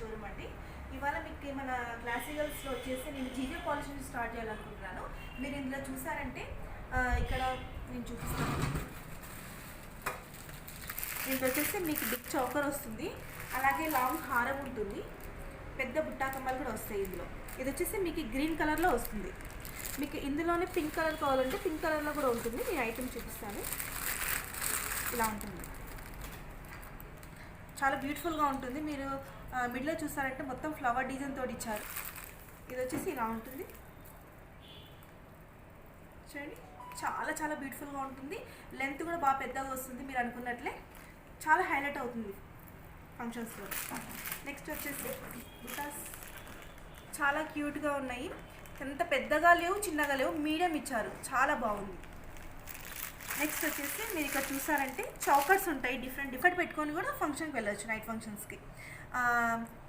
Showroom అండి. ఇవాళ మీకు మన క్లాసికల్స్లో వచ్చేసి నేను జీజే పాలిష్ నుంచి స్టార్ట్ చేయాలనుకుంటున్నాను. మీరు ఇందులో చూసారంటే ఇక్కడ నేను చూపిస్తాను. ఇందులో వచ్చేసి మీకు బిగ్ చౌకర్ వస్తుంది, అలాగే లాంగ్ హారం ఉంటుంది, పెద్ద బుట్టా కమ్మలు కూడా వస్తాయి ఇందులో. ఇది వచ్చేసి మీకు గ్రీన్ కలర్లో వస్తుంది. మీకు ఇందులోనే పింక్ కలర్ కావాలంటే పింక్ కలర్లో కూడా ఉంటుంది. నేను ఐటమ్ చూపిస్తాను. ఇలా ఉంటుంది, చాలా బ్యూటిఫుల్గా ఉంటుంది. మీరు మిడిల్లో చూసారంటే మొత్తం ఫ్లవర్ డిజైన్ తోటి ఇచ్చారు. ఇది వచ్చేసి ఇలా ఉంటుంది చూడండి, చాలా చాలా బ్యూటిఫుల్గా ఉంటుంది. లెంత్ కూడా బాగా పెద్దగా వస్తుంది, మీరు అనుకున్నట్లే చాలా హైలైట్ అవుతుంది ఫంక్షన్స్లో. నెక్స్ట్ వచ్చేసి బుటాస్ చాలా క్యూట్గా ఉన్నాయి, ఎంత పెద్దగా లేవు చిన్నగా లేవు, మీడియం ఇచ్చారు, చాలా బాగుంది. నెక్స్ట్ వచ్చేసి మీరు ఇక్కడ చూసారంటే చౌకర్స్ ఉంటాయి, డిఫరెంట్ పెట్టుకొని కూడా ఫంక్షన్కి వెళ్ళొచ్చు. నైట్ ఫంక్షన్స్కి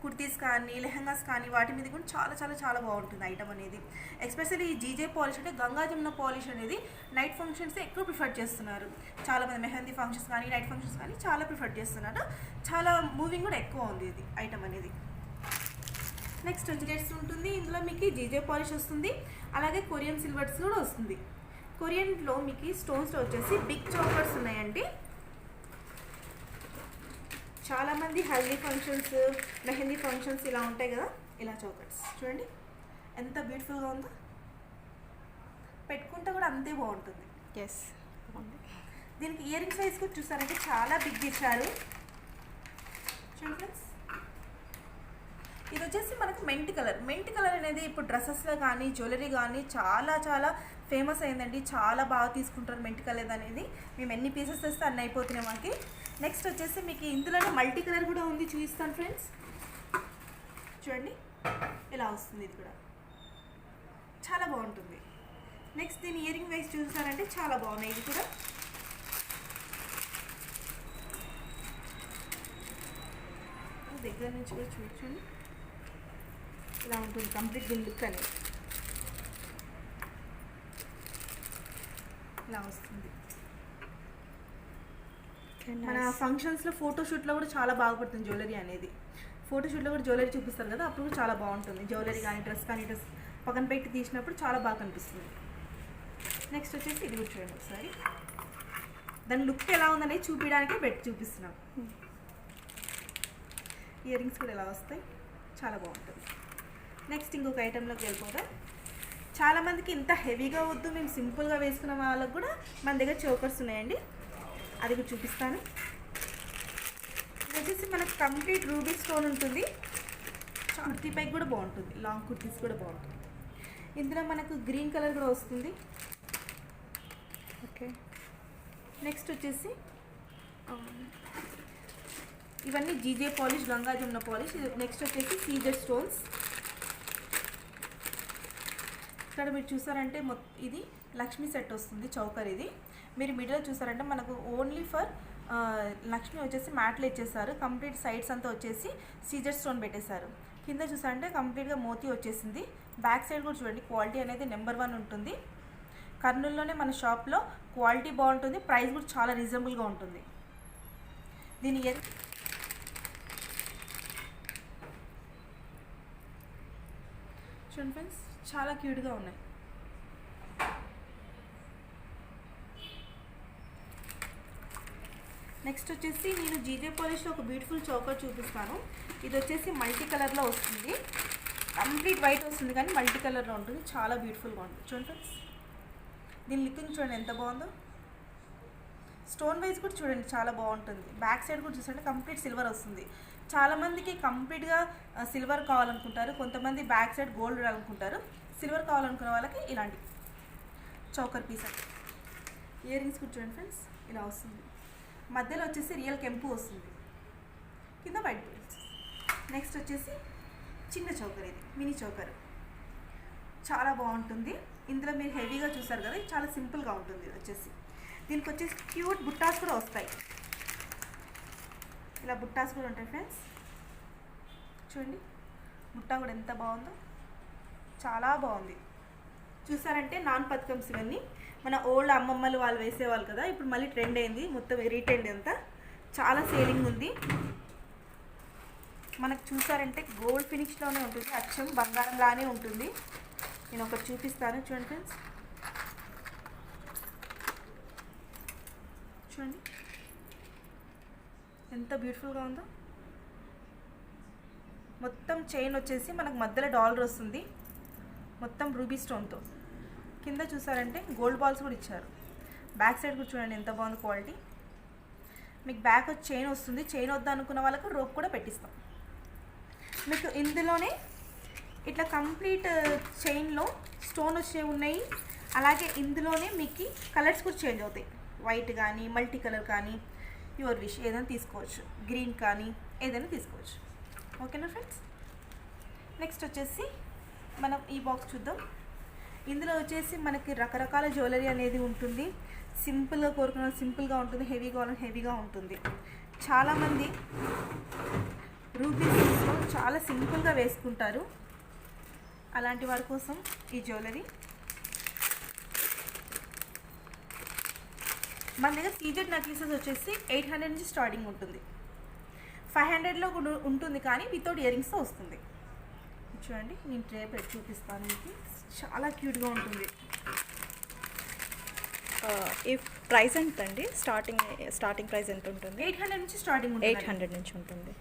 కుర్తీస్ కానీ లెహంగాస్ కానీ వాటి మీద కూడా చాలా చాలా చాలా బాగుంటుంది ఐటమ్ అనేది. ఎస్పెషల్లీ ఈ జీజే పాలిష్ అంటే గంగా జమున పాలిష్ అనేది నైట్ ఫంక్షన్స్ ఎక్కువ ప్రిఫర్ చేస్తున్నారు. చాలామంది మెహందీ ఫంక్షన్స్ కానీ నైట్ ఫంక్షన్స్ కానీ చాలా ప్రిఫర్ చేస్తున్నారు. చాలా మూవింగ్ కూడా ఎక్కువ ఉంది ఇది ఐటమ్ అనేది. నెక్స్ట్ జెట్స్ ఉంటుంది, ఇందులో మీకు జీజే పాలిష్ వస్తుంది, అలాగే కొరియన్ సిల్వర్స్ కూడా వస్తుంది. కొరియన్లో మీకు స్టోన్స్లో వచ్చేసి బిగ్ చోకర్స్ ఉన్నాయండి. చాలామంది హల్దీ ఫంక్షన్స్ మెహందీ ఫంక్షన్స్ ఇలా ఉంటాయి కదా, ఇలా చోకర్స్ చూడండి ఎంత బ్యూటిఫుల్గా ఉందో, పెట్టుకుంటే కూడా అంతే బాగుంటుంది. ఎస్, దీనికి ఇయర్ రింగ్ సైజ్ కూడా చూసారంటే చాలా బిగ్ ఇచ్చారు చూడండి ఫ్రెండ్స్. ఇది వచ్చేసి మనకు మెంట్ కలర్ అనేది ఇప్పుడు డ్రెస్సెస్లో కానీ జ్యువెలరీ కానీ చాలా చాలా ఫేమస్ అయిందండి. చాలా బాగా తీసుకుంటారు మెంట్ కలర్ అనేది. మేము ఎన్ని పీసెస్ తెస్తే అన్నీ అయిపోతున్నాయి మాకి. నెక్స్ట్ వచ్చేసి మీకు ఇందులోనే మల్టీ కలర్ కూడా ఉంది, చూపిస్తాను ఫ్రెండ్స్. చూడండి ఇలా వస్తుంది, ఇది కూడా చాలా బాగుంటుంది. నెక్స్ట్ దీని ఇయర్ రింగ్ వైజ్ చూసారంటే చాలా బాగున్నాయి. ఇది కూడా దగ్గర నుంచి కూడా చూడండి ఇలా ఉంటుంది కంప్లీట్ దీని లుక్ అనేది ఇలా వస్తుంది. మన ఫంక్షన్స్లో ఫోటోషూట్లో కూడా చాలా బాగుపడుతుంది జ్యువెలరీ అనేది. ఫోటోషూట్లో కూడా జ్యువెలరీ చూపిస్తారు కదా, అప్పుడు కూడా చాలా బాగుంటుంది. జ్యువెలరీ కానీ డ్రెస్ కానీ డ్రెస్ పక్కన పెట్టి తీసినప్పుడు చాలా బాగా కనిపిస్తుంది. నెక్స్ట్ వచ్చేసి ఇది కూడా చూడండి ఒకసారి, దాని లుక్ ఎలా ఉందనేది చూపించడానికి పెట్టి చూపిస్తున్నాం. ఇయర్ రింగ్స్ కూడా ఎలా వస్తాయి, చాలా బాగుంటుంది. నెక్స్ట్ ఇంకొక ఐటెంలోకి వెళ్ళిపోతాం. చాలామందికి ఇంత హెవీగా వద్దు, మేము సింపుల్గా వేసుకున్న వాళ్ళకి కూడా మన దగ్గర చోకర్స్ ఉన్నాయండి, అది కూడా చూపిస్తాను. ఇది వచ్చేసి మనకు కంప్లీట్ రూబీ స్టోన్ ఉంటుంది. కుర్తీ పైకి కూడా బాగుంటుంది, లాంగ్ కుర్తీస్ కూడా బాగుంటుంది. ఇందులో మనకు గ్రీన్ కలర్ కూడా వస్తుంది. ఓకే, నెక్స్ట్ వచ్చేసి ఇవన్నీ GJ polish Ganga Jamuna polish. Next వచ్చేసి సీజర్ స్టోన్స్. ఇక్కడ మీరు చూసారంటే ఇది లక్ష్మీ సెట్ వస్తుంది చౌకర్. ఇది మీరు మిడిల్లో చూసారంటే మనకు ఓన్లీ ఫర్ లక్ష్మి వచ్చేసి మ్యాట్లు ఇచ్చేసారు. కంప్లీట్ సైడ్స్ అంతా వచ్చేసి సీజర్ స్టోన్ పెట్టేశారు. కింద చూసారంటే కంప్లీట్గా మోతీ వచ్చేసింది. బ్యాక్ సైడ్ కూడా చూడండి, క్వాలిటీ అనేది నెంబర్ 1 ఉంటుంది. కర్నూలులోనే మన షాప్లో క్వాలిటీ బాగుంటుంది, ప్రైస్ కూడా చాలా రీజనబుల్గా ఉంటుంది. దీని చూడండి ఫ్రెండ్స్, చాలా క్యూట్గా ఉన్నాయి. నెక్స్ట్ వచ్చేసి నేను జీజే పాలిష్లో ఒక బ్యూటిఫుల్ చౌకర్ చూపిస్తాను. ఇది వచ్చేసి మల్టీ కలర్లో వస్తుంది, కంప్లీట్ వైట్ వస్తుంది కానీ మల్టీ కలర్లో ఉంటుంది, చాలా బ్యూటిఫుల్గా ఉంటుంది. చూడండి ఫ్రెండ్స్, దీని లుకింగ్ చూడండి ఎంత బాగుందో. స్టోన్ వైజ్ కూడా చూడండి చాలా బాగుంటుంది. బ్యాక్ సైడ్ కూడా చూసంటే కంప్లీట్ సిల్వర్ వస్తుంది. చాలామందికి కంప్లీట్గా సిల్వర్ కావాలనుకుంటారు, కొంతమంది బ్యాక్ సైడ్ గోల్డ్ అనుకుంటారు. సిల్వర్ కావాలనుకున్న వాళ్ళకి ఇలాంటి చౌకర్ పీస్. ఇయర్ రింగ్స్ కూడా చూడండి ఫ్రెండ్స్, ఇలా వస్తుంది. మధ్యలో వచ్చేసి రియల్ కెంపు వస్తుంది, కింద వైట్ బీడ్స్. నెక్స్ట్ వచ్చేసి చిన్న చౌకర్, ఇది మినీ చౌకర్, చాలా బాగుంటుంది. ఇందులో మీరు హెవీగా చూసారు కదా, ఇది చాలా సింపుల్గా ఉంటుంది. ఇది వచ్చేసి దీనికి వచ్చేసి క్యూట్ బుట్టాస్ కూడా వస్తాయి. ఇలా బుట్టాస్ కూడా ఉంటాయి ఫ్రెండ్స్. చూడండి బుట్టా కూడా ఎంత బాగుందో, చాలా బాగుంది. చూసారంటే నాన్ పథకమ్స్ ఇవన్నీ మన ఓల్డ్ అమ్మమ్మలు వాళ్ళు వేసేవాళ్ళు కదా, ఇప్పుడు మళ్ళీ ట్రెండ్ అయింది, మొత్తం రీట్రెండ్ అంతా చాలా సేలింగ్ ఉంది. మనకు చూసారంటే గోల్డ్ ఫినిష్లోనే ఉంటుంది, అచ్చం బంగారంలానే ఉంటుంది. నేను ఒకటి చూపిస్తాను చూడండి ఫ్రెండ్స్. చూడండి ఎంత బ్యూటిఫుల్గా ఉందో. మొత్తం చైన్ వచ్చేసి మనకు మధ్యలో డాలర్ వస్తుంది, మొత్తం రూబీ స్టోన్తో. కింద చూసారంటే గోల్డ్ బాల్స్ కూడా ఇచ్చారు. బ్యాక్ సైడ్ కూడా చూడండి ఎంత బాగుంది క్వాలిటీ. మీకు బ్యాక్ వచ్చి చైన్ వస్తుంది, చైన్ వద్దా అనుకున్న వాళ్ళకు రోప్ కూడా పెట్టిస్తాం. మీకు ఇందులోనే ఇట్లా కంప్లీట్ చైన్లో స్టోన్ వచ్చేవి ఉన్నాయి. అలాగే ఇందులోనే మీకు కలర్స్ కూడా చేంజ్ అవుతాయి, వైట్ కానీ మల్టీ కలర్ కానీ యువర్ విష్ ఏదైనా తీసుకోవచ్చు, గ్రీన్ కానీ ఏదైనా తీసుకోవచ్చు. ఓకేనా ఫ్రెండ్స్. నెక్స్ట్ వచ్చేసి మనం ఈ బాక్స్ చూద్దాం. ఇందులో వచ్చేసి మనకి రకరకాల జ్యువెలరీ అనేది ఉంటుంది. సింపుల్గా కోరుకున్న సింపుల్గా ఉంటుంది, హెవీగా కావాలని హెవీగా ఉంటుంది. చాలామంది రూబీస్లో చాలా సింపుల్గా వేసుకుంటారు, అలాంటి వారి కోసం ఈ జ్యువెలరీ. మన దగ్గర సీజెడ్ నెక్లెసెస్ వచ్చేసి 800 నుంచి స్టార్టింగ్ ఉంటుంది, 500లో కూడా ఉంటుంది, కానీ వితౌట్ ఇయర్ రింగ్స్తో వస్తుంది. చూడండి నేను ట్రే పెట్టి చూపిస్తాను మీకు, చాలా క్యూట్గా ఉంటుంది. ఈ ప్రైస్ ఎంత అండి? స్టార్టింగ్ ప్రైస్ ఎంత ఉంటుంది? 800 నుంచి స్టార్టింగ్ ఉంటుంది. 800 నుంచి ఉంటుంది.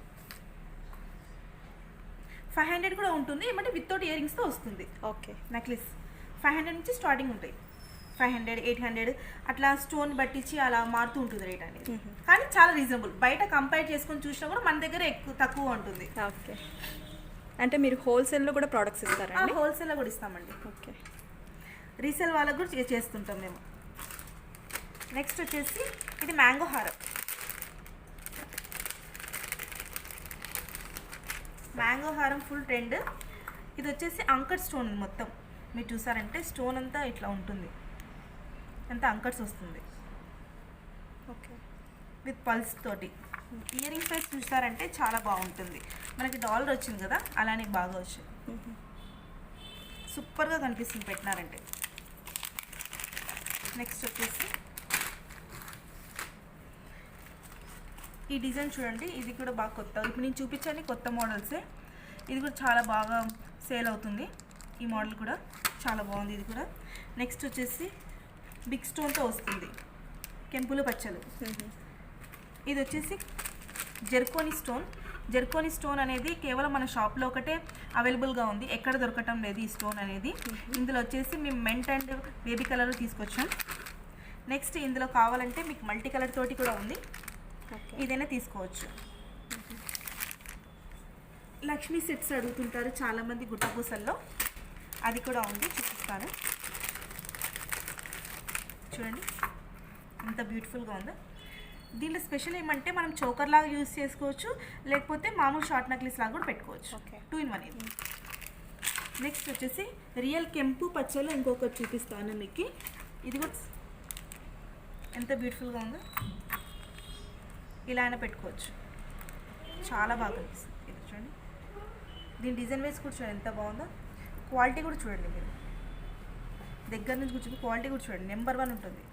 500 కూడా ఉంటుంది, ఏమంటే వితౌట్ ఇయర్ రింగ్స్తో వస్తుంది. ఓకే. నెక్లెస్ 500 నుంచి స్టార్టింగ్ ఉంటాయి, 500, 800 అట్లా స్టోన్ పట్టించి అలా మారుతూ ఉంటుంది రేట్ అనేది. కానీ చాలా రీజనబుల్, బయట కంపేర్ చేసుకొని చూసినా కూడా మన దగ్గర తక్కువ ఉంటుంది. ఓకే. అంటే మీరు హోల్సేల్లో కూడా ప్రోడక్ట్స్ ఇస్తారండి? హోల్సేల్లో కూడా ఇస్తామండి. ఓకే. రీసేల్ వాళ్ళకు కూడా చేస్తుంటాం మేము. నెక్స్ట్ వచ్చేసి ఇది మ్యాంగో హారం. మ్యాంగో హారం ఫుల్ ట్రెండ్. ఇది వచ్చేసి అంకట్ స్టోన్ మొత్తం. మీరు చూసారంటే స్టోన్ అంతా ఇట్లా ఉంటుంది, అంతా అంకట్స్ వస్తుంది. ఓకే. విత్ పల్స్ తోటి. ఇయర్ రింగ్ సైజ్ చూసారంటే చాలా బాగుంటుంది. మనకి డాలర్ వచ్చింది కదా, అలానే బాగా వచ్చింది, సూపర్గా కనిపిస్తుంది పెట్టినారంటే. నెక్స్ట్ వచ్చేసి ఈ డిజైన్ చూడండి, ఇది కూడా బాగా కొత్త. ఇప్పుడు నేను చూపించాను కొత్త మోడల్సే. ఇది కూడా చాలా బాగా సేల్ అవుతుంది. ఈ మోడల్ కూడా చాలా బాగుంది. ఇది కూడా నెక్స్ట్ వచ్చేసి బిగ్ స్టోన్తో వస్తుంది, కెంపులు పచ్చలు. ఇది వచ్చేసి జెర్కోనీ స్టోన్. జెర్కోనీ స్టోన్ అనేది కేవలం మన షాప్లో ఒకటే అవైలబుల్గా ఉంది, ఎక్కడ దొరకటం లేదు ఈ స్టోన్ అనేది. ఇందులో వచ్చేసి మేము మెంట్ అండ్ బేబీ కలర్ తీసుకొచ్చాం. నెక్స్ట్ ఇందులో కావాలంటే మీకు మల్టీ కలర్ తోటి కూడా ఉంది, ఇదైనా తీసుకోవచ్చు. లక్ష్మీ సెట్స్ అడుగుతుంటారు చాలామంది గుట్టపూసల్లో, అది కూడా ఉంది, చూపిస్తాను. చూడండి ఎంత బ్యూటిఫుల్గా ఉందో. దీంట్లో స్పెషల్ ఏమంటే మనం చోకర్ లాగా యూజ్ చేసుకోవచ్చు, లేకపోతే మామూలు షార్ట్ నెక్లెస్ లాగా కూడా పెట్టుకోవచ్చు. ఓకే. 2 in 1 ఇది. నెక్స్ట్ వచ్చేసి రియల్ కెంపు పచ్చలు ఇంకొకటి చూపిస్తాను మీకు. ఇది కూడా ఎంత బ్యూటిఫుల్గా ఉందో, ఇలా అయినా పెట్టుకోవచ్చు, చాలా బాగా కనిపిస్తుంది. ఇది చూడండి, దీని డిజైన్ వేసి కూడా చూడండి ఎంత బాగుందో. క్వాలిటీ కూడా చూడండి, మీరు దగ్గర నుంచి కూర్చొని క్వాలిటీ కూడా చూడండి, నెంబర్ 1 ఉంటుంది.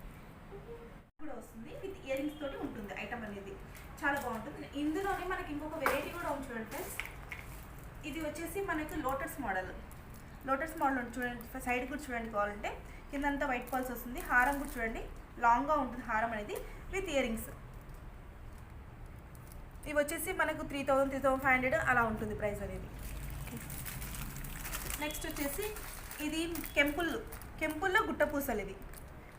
కూడా వస్తుంది విత్ ఇయర్ రింగ్స్ తోటి ఉంటుంది ఐటమ్ అనేది, చాలా బాగుంటుంది. ఇందులోనే మనకి ఇంకొక వెరైటీ కూడా ఉంది చూడండి ఫ్రెండ్స్. ఇది వచ్చేసి మనకి లోటస్ మోడల్. లోటస్ మోడల్ ఉంటుంది చూడండి, సైడ్ కూడా చూడండి కావాలంటే. కిందంతా వైట్ పాల్స్ వస్తుంది. హారం కూడా చూడండి లాంగ్గా ఉంటుంది హారం అనేది, విత్ ఇయర్ రింగ్స్. ఇవి వచ్చేసి మనకు 3000, 3500 అలా ఉంటుంది ప్రైస్ అనేది. నెక్స్ట్ వచ్చేసి ఇది కెంపుల్లో గుట్టపూసలు. ఇది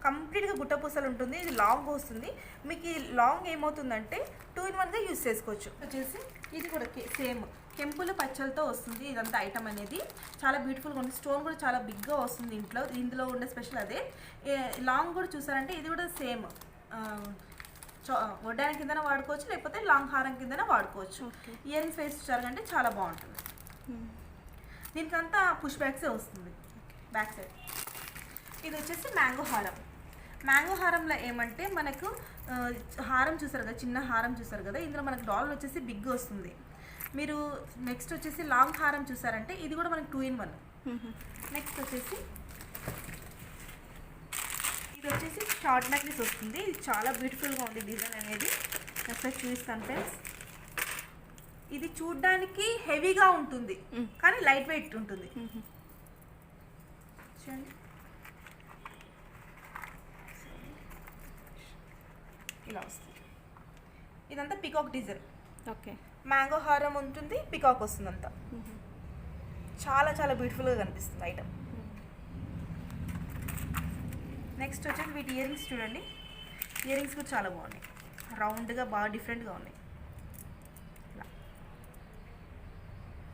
కంప్లీట్గా గుట్టపూసలు ఉంటుంది, ఇది లాంగ్ వస్తుంది. మీకు ఈ లాంగ్ ఏమవుతుందంటే 2 in 1గా యూజ్ చేసుకోవచ్చు. వచ్చేసి ఇది కూడా సేమ్ కెంపులు పచ్చలతో వస్తుంది. ఇదంతా ఐటమ్ అనేది చాలా బ్యూటిఫుల్గా ఉంటుంది. స్టోన్ కూడా చాలా బిగ్గా వస్తుంది. ఇందులో ఉండే స్పెషల్ అదే. లాంగ్ కూడా చూసారంటే ఇది కూడా సేమ్ వడ్డానం కిందన వాడుకోవచ్చు, లేకపోతే లాంగ్ హారం కిందన వాడుకోవచ్చు. ఇయర్ రింగ్స్ వేసి చూసారంటే చాలా బాగుంటుంది. దీనికంతా పుష్ బ్యాక్సే వస్తుంది బ్యాక్ సైడ్. ఇది వచ్చేసి మ్యాంగో హారం. మ్యాంగో హారంలో ఏమంటే మనకు హారం చూసారు కదా, చిన్న హారం చూసారు కదా, ఇందులో మనకు డాలర్ వచ్చేసి బిగ్ వస్తుంది. మీరు నెక్స్ట్ వచ్చేసి లాంగ్ హారం చూసారంటే ఇది కూడా మనకు 2 in 1. నెక్స్ట్ వచ్చేసి ఇది వచ్చేసి షార్ట్ నెక్లెస్ వస్తుంది. ఇది చాలా బ్యూటిఫుల్గా ఉంది డిజైన్ అనేది. ఒకసారి చూపిస్తాను ఫ్రెండ్స్. ఇది చూడ్డానికి హెవీగా ఉంటుంది కానీ లైట్ వెయిట్ ఉంటుంది. చూడండి ఇలా వస్తుంది. ఇదంతా పికాక్ డిజైన్. ఓకే. మ్యాంగో హారం ఉంటుంది, పికాక్ వస్తుంది అంతా. చాలా చాలా బ్యూటిఫుల్గా కనిపిస్తుంది ఐటమ్. నెక్స్ట్ వచ్చేసి వీటి ఇయర్ రింగ్స్ చూడండి. ఇయర్ రింగ్స్ కూడా చాలా బాగున్నాయి, రౌండ్గా బాగా డిఫరెంట్గా ఉన్నాయి. ఇలా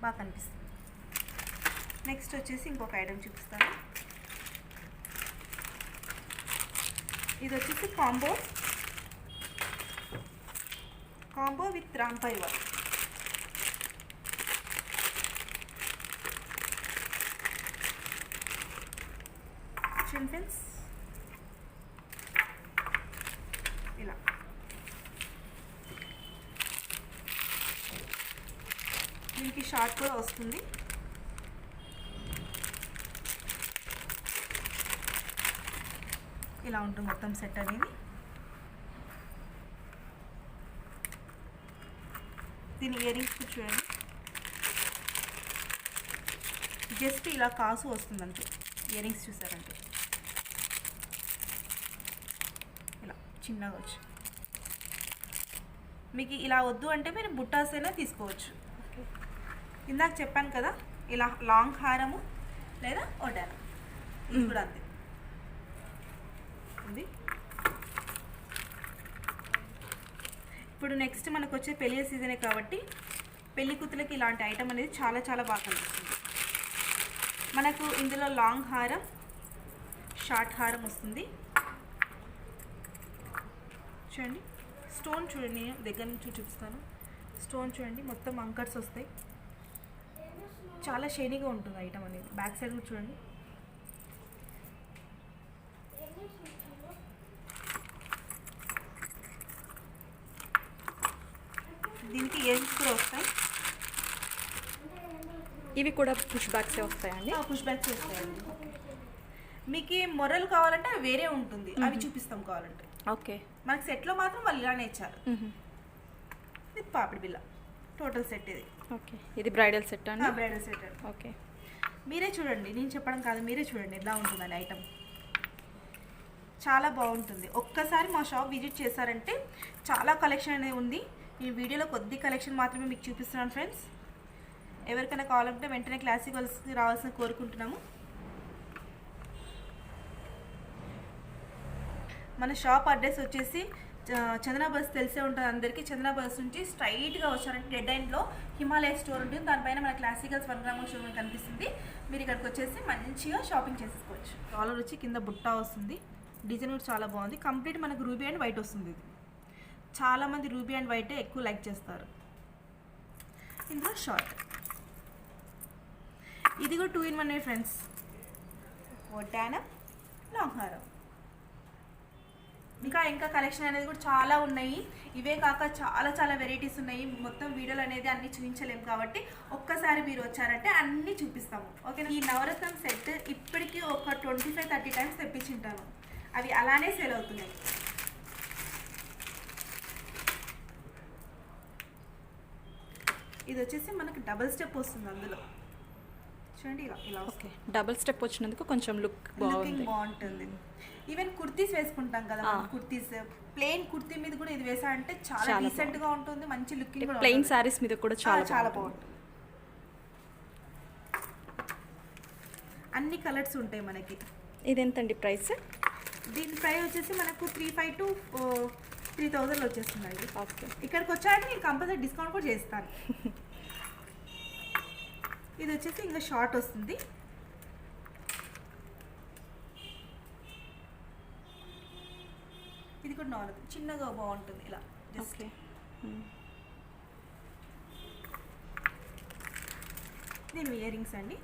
బాగా కనిపిస్తుంది. నెక్స్ట్ వచ్చేసి ఇంకొక ఐటమ్ చూపిస్తాను. ఇది వచ్చేసి combo with Ram Parivar. Friends ఇలా దీనికి షార్ట్ కూడా వస్తుంది. ఇలా ఉంటుంది మొత్తం సెట్ అనేది. దీని ఇయర్ రింగ్స్ చూడండి, జస్ట్ ఇలా కాసు వస్తుంది అంతే. ఇయర్ రింగ్స్ చూసారంటే ఇలా చిన్నగా వచ్చి, మీకు ఇలా వద్దు అంటే మీరు బుట్టాస్ అయినా తీసుకోవచ్చు. ఇందాక చెప్పాను కదా, ఇలా లాంగ్ హారము లేదా ఒడాన, ఇది కూడా అంతే ఉంది. ఇప్పుడు నెక్స్ట్ మనకు వచ్చే పెళ్లి సీజనే కాబట్టి పెళ్లి కూతులకి ఇలాంటి ఐటమ్ అనేది చాలా చాలా బాగా కనిపిస్తుంది. మనకు ఇందులో లాంగ్ హారం, షార్ట్ హారం వస్తుంది. చూడండి స్టోన్ చూడండి, నేను దగ్గర నుంచి చూపిస్తాను. స్టోన్ చూడండి, మొత్తం అంకర్స్ వస్తాయి. చాలా షైనీగా ఉంటుంది ఐటమ్ అనేది. బ్యాక్ సైడ్ కూడా చూడండి. దీనికి ఇయర్స్ కూడా వస్తాయి. ఇవి కూడా పుష్ బ్యాక్సే వస్తాయండి? పుష్ బ్యాక్స్ వస్తాయండి. మీకు మొరలు కావాలంటే అవి వేరే ఉంటుంది, అవి చూపిస్తాం కావాలంటే. ఓకే. మనకి సెట్లో మాత్రం వాళ్ళు ఇలానే ఇచ్చారు విత్ పాపిడి బిల్ల. టోటల్ సెట్ ఇది. ఓకే. ఇది బ్రైడల్ సెట్ అండి? Bridal set. ఓకే. మీరే చూడండి, నేను చెప్పడం కాదు, మీరే చూడండి ఎలా ఉంటుందని ఐటమ్. చాలా బాగుంటుంది. ఒక్కసారి మా షాప్ విజిట్ చేశారంటే చాలా కలెక్షన్ అనేది ఉంది. ఈ వీడియోలో కొద్ది కలెక్షన్ మాత్రమే మీకు చూపిస్తున్నాను ఫ్రెండ్స్. ఎవరికైనా కావాలంటే వెంటనే క్లాసిక్ వర్క్స్కి రావాల్సిన కోరుకుంటున్నాము. మన షాప్ అడ్రస్ వచ్చేసి చందన బస్ తెలిసే ఉంటుంది అందరికీ. చందన బస్ నుంచి స్ట్రైట్గా వచ్చారంటే డెడ్ ఎండ్లో హిమాలయ స్టోర్ ఉంటుంది. దానిపైన మన క్లాసికల్స్ 1 గ్రామ్ షోరూమ్ కనిపిస్తుంది. మీరు ఇక్కడికి వచ్చేసి మంచిగా షాపింగ్ చేసుకోవచ్చు. కాలర్ వచ్చి కింద బుట్ట వస్తుంది. డిజైన్ కూడా చాలా బాగుంది. కంప్లీట్ మనకు రూబీ అండ్ వైట్ వస్తుంది. ఇది చాలామంది రూబీ అండ్ వైటే ఎక్కువ లైక్ చేస్తారు. ఇందులో షార్ట్, ఇది కూడా 2 in 1 ఫ్రెండ్స్. వడ్డానం, లాంగ్ హారం. ఇంకా కలెక్షన్ అనేది కూడా చాలా ఉన్నాయి. ఇవే కాక చాలా చాలా వెరైటీస్ ఉన్నాయి. మొత్తం వీడియోలు అనేది అన్నీ చూపించలేము కాబట్టి ఒక్కసారి మీరు వచ్చారంటే అన్నీ చూపిస్తాము. ఓకేనా? ఈ నవరత్నం సెట్ ఇప్పటికీ ఒక 25-30 టైమ్స్ తెప్పించుంటాను. అవి అలానే సేల్ అవుతున్నాయి. ఇది వచ్చేసి మనకి డబుల్ స్టెప్ వస్తుంది. అందులో చూడండి ఇలా. ఓకే. డబుల్ స్టెప్ వచ్చినందుకు కొంచెం లుకింగ్ బాగుంటుంది. ఈవెన్ కుర్తీస్ వేసుకుంటాం కదా, కుర్తీస్ ప్లెయిన్ కుర్తీ మీద కూడా ఇది వేసా అంటే చాలా డీసెంట్ గా ఉంటుంది. మంచి లుకింగ్ కూడా. ప్లెయిన్ సారీస్ మీద కూడా చాలా చాలా బాగుంటుంది. అన్ని కలర్స్ ఉంటాయి మనకి. ఇది ఎంతండి ప్రైస్? దీని ప్రైస్ వచ్చేసి మనకు 3,500 to 3,000 వచ్చేస్తుందండి. ఓకే. ఇక్కడికి వచ్చాక నేను కంపల్సరీ డిస్కౌంట్ కూడా చేస్తాను. ఇది వచ్చేసి ఇంకా షార్ట్ వస్తుంది. ఇది కూడా నార్మల్ చిన్నగా బాగుంటుంది ఇలా. ఓకే. దీని ఇయర్ రింగ్స్ అండి.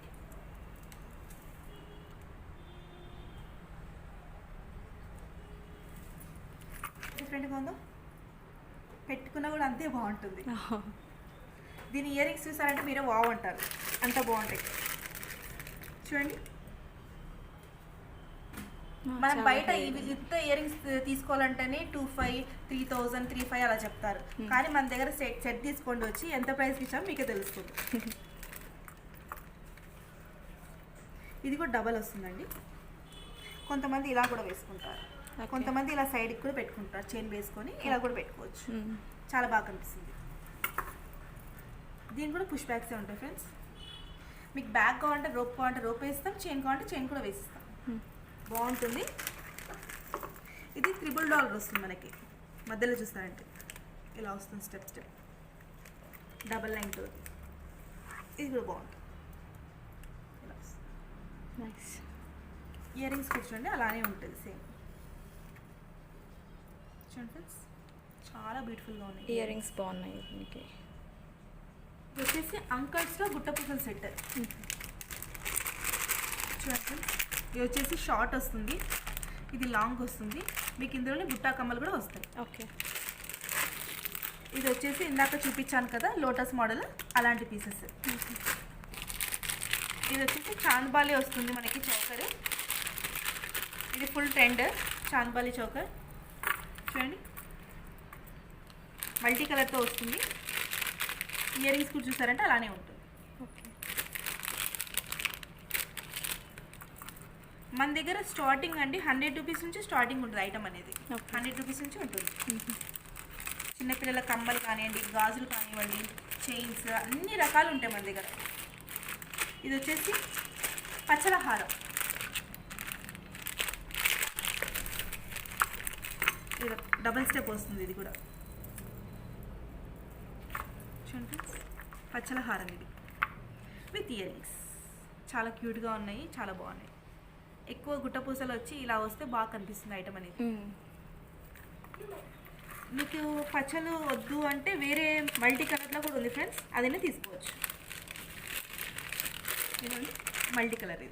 డిఫరెంట్గా ఉందో, పెట్టుకున్నా కూడా అంతే బాగుంటుంది. దీని ఇయర్ రింగ్స్ చూసారంటే మీరే వావ్ అంటారు, అంత బాగుంటాయి. చూడండి మనం చాలా బయట heavy. ఇంత ఇయర్ రింగ్స్ తీసుకోవాలంటేనే 2,500, 3,000, 3,500 అలా చెప్తారు. కానీ మన దగ్గర సెట్ తీసుకోండి వచ్చి ఎంత ప్రైస్కి ఇచ్చామో మీకే తెలుస్తుంది. ఇది కూడా డబల్ వస్తుందండి. కొంతమంది ఇలా కూడా వేసుకుంటారు, కొంతమంది ఇలా సైడ్కి కూడా పెట్టుకుంటారు, చైన్ వేసుకొని ఇలా కూడా పెట్టుకోవచ్చు. చాలా బాగా కనిపిస్తుంది. దీని కూడా పుష్ బ్యాగ్సే ఉంటాయి ఫ్రెండ్స్. మీకు బ్యాగ్ కావాలంటే రోప్ వేస్తాం, చైన్ కావాలంటే చైన్ కూడా వేసిస్తాం. బాగుంటుంది. ఇది $300 వస్తుంది మనకి. మధ్యలో చూస్తారంటే ఇలా వస్తుంది, స్టెప్ డబల్ లైన్ తోటి. ఇది కూడా బాగుంటుంది. ఇలా వస్తుంది. నైస్. ఇయర్ రింగ్స్ కూర్చోండి అలానే ఉంటుంది సేమ్. చూడండి ఫ్రెండ్స్, చాలా బ్యూటిఫుల్గా ఉన్నాయి. ఇయర్ రింగ్స్ బాగున్నాయి దీనికి. ఇది వచ్చేసి అంకల్స్లో గుట్టపూసల సెట్. చూడండి, ఇది వచ్చేసి షార్ట్ వస్తుంది, ఇది లాంగ్ వస్తుంది. మీకు ఇందులోనే బుట్టా కమ్మలు కూడా వస్తాయి. ఓకే. ఇది వచ్చేసి ఇందాక చూపించాను కదా లోటస్ మోడల్, అలాంటి పీసెస్. ఇది వచ్చేసి చాంద్బాలి వస్తుంది మనకి చౌకర్. ఇది ఫుల్ ట్రెండ్ చాంద్బాలి చౌకర్. చూడండి, మల్టీ కలర్తో వస్తుంది. ఇయర్ రింగ్స్ కూడా చూసారంటే అలానే ఉంటుంది. ఓకే. మన దగ్గర స్టార్టింగ్ అండి 100 రూపీస్ నుంచి స్టార్టింగ్ ఉంటుంది ఐటమ్ అనేది. Okay. 100 రూపీస్ నుంచి ఉంటుంది. చిన్నపిల్లల కమ్మలు కానివ్వండి, గాజులు కానివ్వండి, చైన్స్, అన్ని రకాలు ఉంటాయి మన దగ్గర. ఇది వచ్చేసి పచ్చల హారం. ఇది డబల్ స్టెప్ వస్తుంది. ఇది కూడా చూడండి, పచ్చల హారం ఇది విత్ ఇయర్ రింగ్స్. చాలా క్యూట్గా ఉన్నాయి, చాలా బాగున్నాయి. ఎక్కువ గుట్టపూసలు వచ్చి ఇలా వస్తే బాగా కనిపిస్తుంది ఐటమ్ అనేది. మీకు పచ్చలు వద్దు అంటే వేరే మల్టీ కలర్లో కూడా ఉంది ఫ్రెండ్స్, అదైనా తీసుకోవచ్చు. ఇదండి మల్టీ కలర్.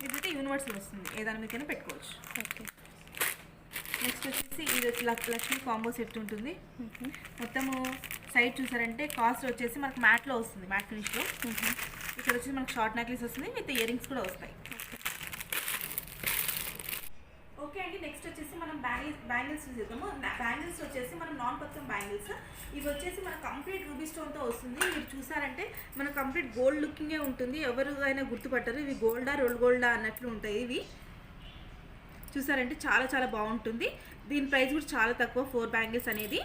ఇది యూనివర్సల్ వస్తుంది, ఏదాని మీదైనా పెట్టుకోవచ్చు. ఓకే. నెక్స్ట్ వచ్చేసి ఇది వచ్చి లక్ష్మీ కాంబో సెట్ ఉంటుంది. మొత్తము సైడ్ చూసారంటే కాస్ట్ వచ్చేసి మనకు మ్యాట్లో వస్తుంది, మ్యాట్ ఫినిష్లో. ఇక్కడ వచ్చేసి మనకు షార్ట్ నెక్లెస్ వస్తుంది విత్ ఇయర్ రింగ్స్ కూడా వస్తాయి. ఓకే అండి, నెక్స్ట్ వచ్చేసి మనం బ్యాంగిల్స్ చూసేద్దాము. బ్యాంగిల్స్ వచ్చేసి మనం నాన్ పచ్చం బ్యాంగిల్స్. ఇవి వచ్చేసి మన కంప్లీట్ రూబీ స్టోన్తో వస్తుంది. మీరు చూసారంటే మన కంప్లీట్ గోల్డ్ లుకింగే ఉంటుంది, ఎవరికైనా గుర్తుపట్టరు ఇవి గోల్డా రోల్ గోల్డా అన్నట్లు ఉంటాయి. ఇవి చూసారంటే చాలా చాలా బాగుంటుంది. దీని ప్రైస్ కూడా చాలా తక్కువ, 4 బ్యాంగిల్స్ అనేది.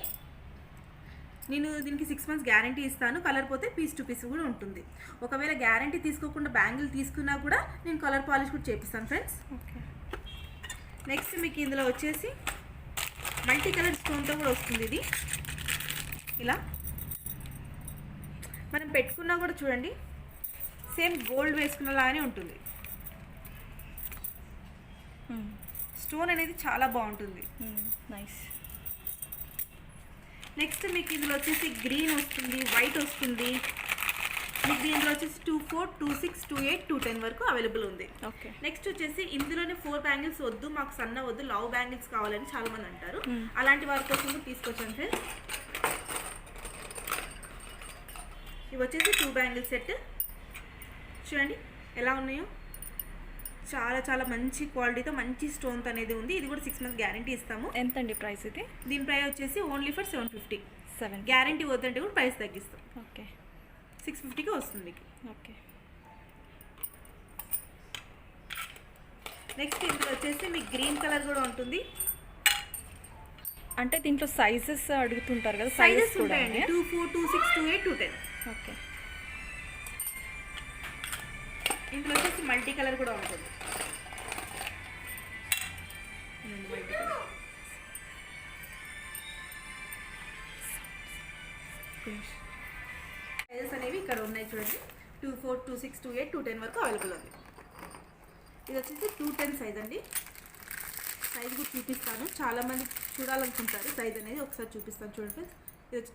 నేను దీనికి 6 months గ్యారంటీ ఇస్తాను. కలర్ పోతే పీస్ టు పీస్ కూడా ఉంటుంది. ఒకవేళ గ్యారంటీ తీసుకోకుండా బ్యాంగిల్ తీసుకున్నా కూడా నేను కలర్ పాలిష్ కూడా చేపిస్తాను ఫ్రెండ్స్. ఓకే. నెక్స్ట్ మీకు ఇందులో వచ్చేసి మల్టీ కలర్ స్టోన్తో కూడా వస్తుంది. ఇది ఇలా మనం పెట్టుకున్నా కూడా చూడండి సేమ్ గోల్డ్ వేసుకున్నలానే ఉంటుంది. స్టోన్ అనేది చాలా బాగుంటుంది. నైస్. నెక్స్ట్ మీకు ఇందులో వచ్చేసి గ్రీన్ వస్తుంది, వైట్ వస్తుంది. మీకు దీంట్లో వచ్చేసి 2, 4, 2, 6, 2, 8, 2, 10 వరకు అవైలబుల్ ఉంది. ఓకే. నెక్స్ట్ వచ్చేసి ఇందులోనే 4 బ్యాంగిల్స్ వద్దు, మాకు సన్న వద్దు, లవ్ బ్యాంగిల్స్ కావాలని చాలా మంది అంటారు. అలాంటి వారి కోసం కూడా తీసుకొచ్చాను ఫ్రెండ్స్. ఇవి వచ్చేసి 2 బ్యాంగిల్ సెట్. చూడండి ఎలా ఉన్నాయో, చాలా చాలా మంచి క్వాలిటీతో మంచి స్టోన్ అనేది ఉంది. ఇది కూడా 6 months గ్యారంటీ ఇస్తాము. ఎంతండి ప్రైస్ ఇది? దీని ప్రైస్ వచ్చేసి ఓన్లీ ఫర్ 750. 7. గ్యారంటీ వద్దంటే కూడా ప్రైస్ తగ్గిస్తాం. ఓకే. 650కి వస్తుంది మీకు. ఓకే. నెక్స్ట్ ఇందులో వచ్చేసి మీకు గ్రీన్ కలర్ కూడా ఉంటుంది. అంటే దీంట్లో సైజెస్ అడుగుతుంటారు కదా, సైజెస్ ఉంటాయండి. 2, 4, 2, 6, 2, 8, 2, 10. ఓకే. ఇందులో వచ్చేసి మల్టీ కలర్ కూడా ఉంటుంది. మల్టీ కలర్ సైజెస్ అనేవి ఇక్కడ ఉన్నాయి చూడండి. 2, 4, 2, 6, 2, 8, 2, 10 వరకు అవైలబుల్ ఉంది. ఇది వచ్చేసి 210 సైజ్ అండి. సైజ్ కూడా చూపిస్తాను, చాలామంది చూడాలనుకుంటారు సైజ్ అనేది. ఒకసారి చూపిస్తాను చూడండి. ఇది వచ్చి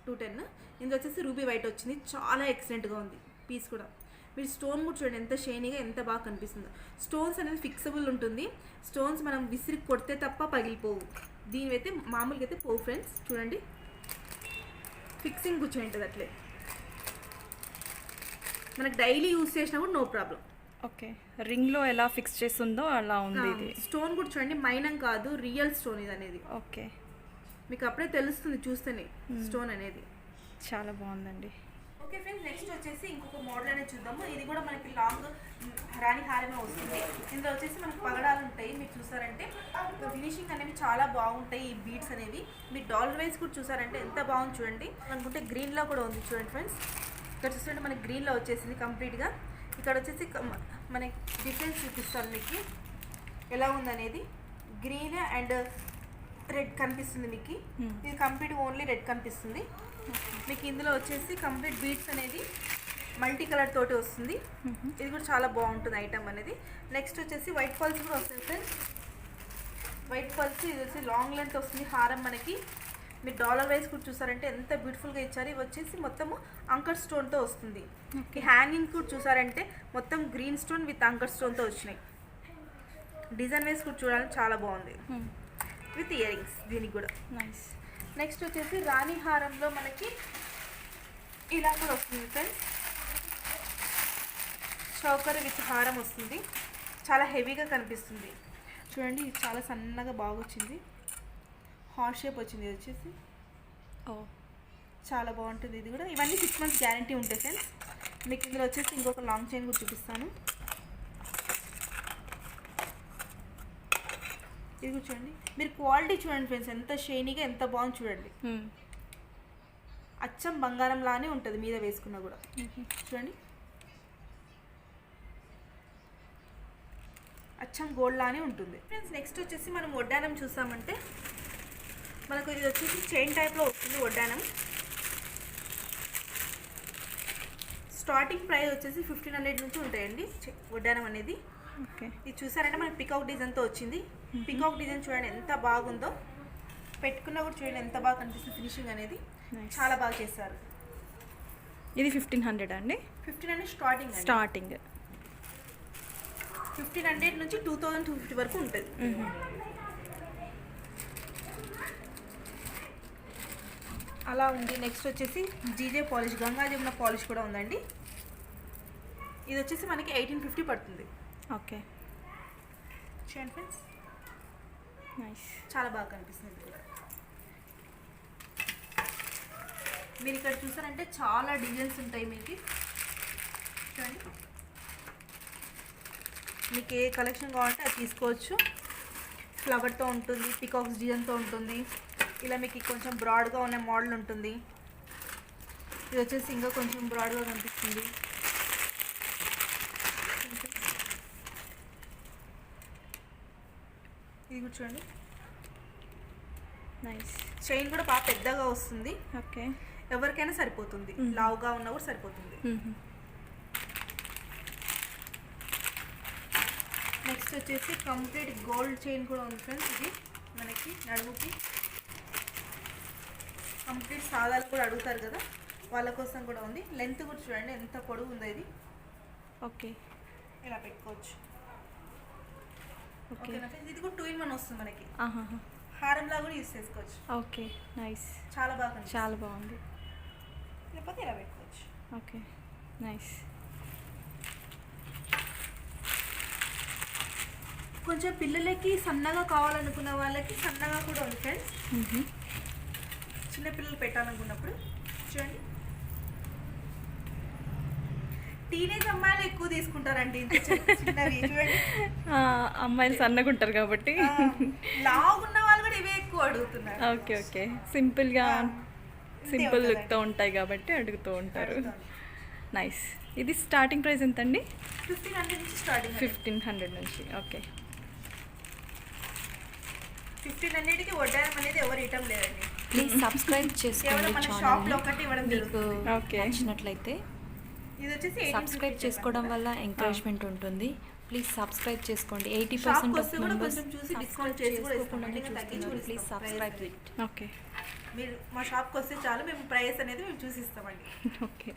210. ఇందులో వచ్చేసి రూబీ వైట్ వచ్చింది, చాలా ఎక్సలెంట్గా ఉంది పీస్ కూడా. మీరు స్టోన్ కూడా చూడండి ఎంత షైనీగా, ఎంత బాగా కనిపిస్తుందో. స్టోన్స్ అనేది ఫిక్సబుల్ ఉంటుంది. స్టోన్స్ మనం విసిరి కొడితే తప్ప పగిలిపోవు. దీనివైతే మామూలుగా అయితే పోవు ఫ్రెండ్స్. చూడండి ఫిక్సింగ్ కూర్చోంటుంది అట్లే, మనకు డైలీ యూస్ చేసినా కూడా నో ప్రాబ్లం. ఓకే, రింగ్లో ఎలా ఫిక్స్ చేస్తుందో అలా ఉంది ఇది. స్టోన్ కూడా చూడండి, మైనం కాదు, రియల్ స్టోన్ ఇది అనేది. ఓకే, మీకు అప్పుడే తెలుస్తుంది చూస్తేనే స్టోన్ అనేది. చాలా బాగుందండి. ఓకే ఫ్రెండ్స్, నెక్స్ట్ వచ్చేసి ఇంకొక మోడల్ అనేది చూద్దాము. ఇది కూడా మనకి లాంగ్ రాణి హారమే వస్తుంది. ఇందులో వచ్చేసి మనకి పగడాలు ఉంటాయి. మీరు చూసారంటే ఫినిషింగ్ అనేవి చాలా బాగుంటాయి. ఈ బీడ్స్ అనేవి మీరు డాలర్ వైజ్ కూడా చూసారంటే ఎంత బాగుంది చూడండి. అనుకుంటే గ్రీన్లో కూడా ఉంది చూడండి ఫ్రెండ్స్. ఇక్కడ చూస్తుంటే మనకి గ్రీన్లో వచ్చేసింది కంప్లీట్గా. ఇక్కడ వచ్చేసి మనకి డిఫరెన్స్ చూపిస్తాను మీకు ఎలా ఉందనేది. గ్రీన్ అండ్ రెడ్ కనిపిస్తుంది మీకు. ఇది కంప్లీట్ ఓన్లీ రెడ్ కనిపిస్తుంది మీకు. ఇందులో వచ్చేసి కంప్లీట్ బీడ్స్ అనేది మల్టీ కలర్ తోటి వస్తుంది. ఇది కూడా చాలా బాగుంటుంది ఐటమ్ అనేది. నెక్స్ట్ వచ్చేసి వైట్ పల్స్ కూడా వస్తుంది ఫ్రెండ్స్. వైట్ పల్స్ ఇది వచ్చి లాంగ్ లెంత్ వస్తుంది హారం మనకి. మీరు డాలర్ వైజ్ కూడా చూసారంటే ఎంత బ్యూటిఫుల్గా ఇచ్చారు. ఇవి వచ్చేసి మొత్తము అంకర్ స్టోన్తో వస్తుంది. ఈ హ్యాంగింగ్ కూడా చూసారంటే మొత్తం గ్రీన్ స్టోన్ విత్ అంకర్ స్టోన్తో వచ్చినాయి. డిజైన్ వైజ్ కూడా చూడాలని చాలా బాగుంది విత్ ఇయర్ రింగ్స్ దీనికి కూడా. నైస్. నెక్స్ట్ వచ్చేసి రాణి హారంలో మనకి ఇలా కూడా వస్తుంది ఫ్రెండ్స్. చౌకర్ విత్ హారం వస్తుంది. చాలా హెవీగా కనిపిస్తుంది చూడండి. ఇది చాలా సన్నగా బాగా వచ్చింది. హార్ట్ షేప్ వచ్చింది. ఇది వచ్చేసి చాలా బాగుంటుంది. ఇది కూడా ఇవన్నీ 6 months గ్యారంటీ ఉంటాయి ఫ్రెండ్స్. మీకు ఇందులో వచ్చేసి ఇంకొక లాంగ్ చైన్ కూడా చూపిస్తాను. ఇది కూడా చూడండి. మీరు క్వాలిటీ చూడండి ఫ్రెండ్స్, ఎంత షైనీగా ఎంత బాగుంది చూడండి. అచ్చం బంగారం లానే ఉంటుంది మీద వేసుకున్నా కూడా. చూడండి అచ్చం గోల్డ్ లానే ఉంటుంది ఫ్రెండ్స్. నెక్స్ట్ వచ్చేసి మనం వడ్డానం చూసామంటే మనకు ఇది వచ్చేసి చైన్ టైప్లో వస్తుంది వడ్డానం. స్టార్టింగ్ ప్రైస్ వచ్చేసి 1500 నుంచి ఉంటాయండి వడ్డానం అనేది. ఓకే, ఇది చూసారంటే మనకి పికాక్ డిజైన్తో వచ్చింది. పికాక్ డిజైన్ చూడండి ఎంత బాగుందో. పెట్టుకున్నా కూడా చూడండి ఎంత బాగా కనిపిస్తుంది. ఫినిషింగ్ అనేది చాలా బాగా చేస్తారు. ఇది 1500 అండి. 1500 స్టార్టింగ్. 1500 నుంచి 2250 వరకు ఉంటుంది. అలా ఉంది. నెక్స్ట్ వచ్చేసి GJ polish, Ganga Jamuna polish కూడా ఉందండి. ఇది వచ్చేసి మనకి 1850 పడుతుంది. ఓకే, చూడండి ఫ్రెండ్స్ నైస్. చాలా బాగా కనిపిస్తుంది. ఇది కూడా మీరు ఇక్కడ చూసారంటే చాలా డిజైన్స్ ఉంటాయి మీకు. చూడండి మీకు ఏ కలెక్షన్ కావాలంటే అది తీసుకోవచ్చు. ఫ్లవర్తో ఉంటుంది, పికాక్స్ డిజైన్తో ఉంటుంది. ఇలా మీకు కొంచెం బ్రాడ్గా ఉన్న మోడల్ ఉంటుంది. ఇది వచ్చేసి ఇంకా కొంచెం బ్రాడ్గా కనిపిస్తుంది. ఇది కూడా చూడండి నైస్. చైన్ కూడా బాగా పెద్దగా వస్తుంది. ఓకే, ఎవరికైనా సరిపోతుంది. లావుగా ఉన్నా కూడా సరిపోతుంది. నెక్స్ట్ వచ్చేసి కంప్లీట్ గోల్డ్ చైన్ కూడా ఉంది ఫ్రెండ్స్. ఇది మనకి నడుముకి కంప్లీట్ సాదాలు కూడా అడుగుతారు కదా, వాళ్ళ కోసం కూడా ఉంది. లెంత్ కూడా చూడండి ఎంత పొడవు ఉందో ఇది. ఓకే, ఇలా పెట్టుకోవచ్చు. ఓకే, ఓకేనా ఫ్రెండ్స్. ఇది కూడా 2 in 1 వస్తుంది మనకి. ఆహాహా. హారంలా కూడా యూస్ చేసుకోవచ్చు. Okay, nice. చాలా బాగా కనిపిస్తుంది. చాలా బాగుంది. లేకపోతే ఇలా పెట్టుకోవచ్చు. Okay, nice. కొంచెం పిల్లలకి సన్నగా కావాలనుకున్న వాళ్ళకి సన్నగా కూడా ఉంది ఫ్రెండ్స్. చిన్న పిల్లలు పెట్టాలనుకున్నప్పుడు చూడండి. టీనేజ్ అమ్మాయిలు ఎక్కువ తీసుకుంటారండి ఇంత చిన్నవి. చూడండి అమ్మాయిలు సన్నగా ఉంటారు కాబట్టి లావున్న వాళ్ళు కూడా ఇవే ఎక్కువ అడుగుతున్నారు. ఓకే, ఓకే, సింపుల్గా సింపుల్ లుక్తో ఉంటాయి కాబట్టి అడుగుతూ ఉంటారు. నైస్. ఇది స్టార్టింగ్ ప్రైస్ ఎంత అండి? 1500 నుంచి స్టార్టింగ్. 1500 నుంచి. ఓకే, 1500కి వడ్డానం అనేది ఎవరు ఇవ్వడం లేదండి. ప్లీజ్ సబ్స్క్రైబ్ చేసుకోండి మన షాప్లో ఛానల్ని. ఒకటి ఇవ్వడం మీకు జరుగుతుంది. ఓకే. నచ్చినట్లయితే ఇది వచ్చేసి 1850 సబ్స్క్రైబ్ చేసుకోవడం వల్ల ఎంకరేజ్మెంట్ ఉంటుంది. ప్లీజ్ సబ్స్క్రైబ్ చేసుకోండి. 80% షాప్కి ఆఫ్ వస్తే కూడా మెంబర్స్ కొంచెం చూసి డిస్కౌంట్ చేసి కూడా ఇస్తాం. చూస్తున్నారు. Please subscribe price it. Okay, మీరు మా షాప్కి వస్తే చాలు, మేము ప్రైస్ అనేది మేము చూసి ఇస్తామండి. ఓకే.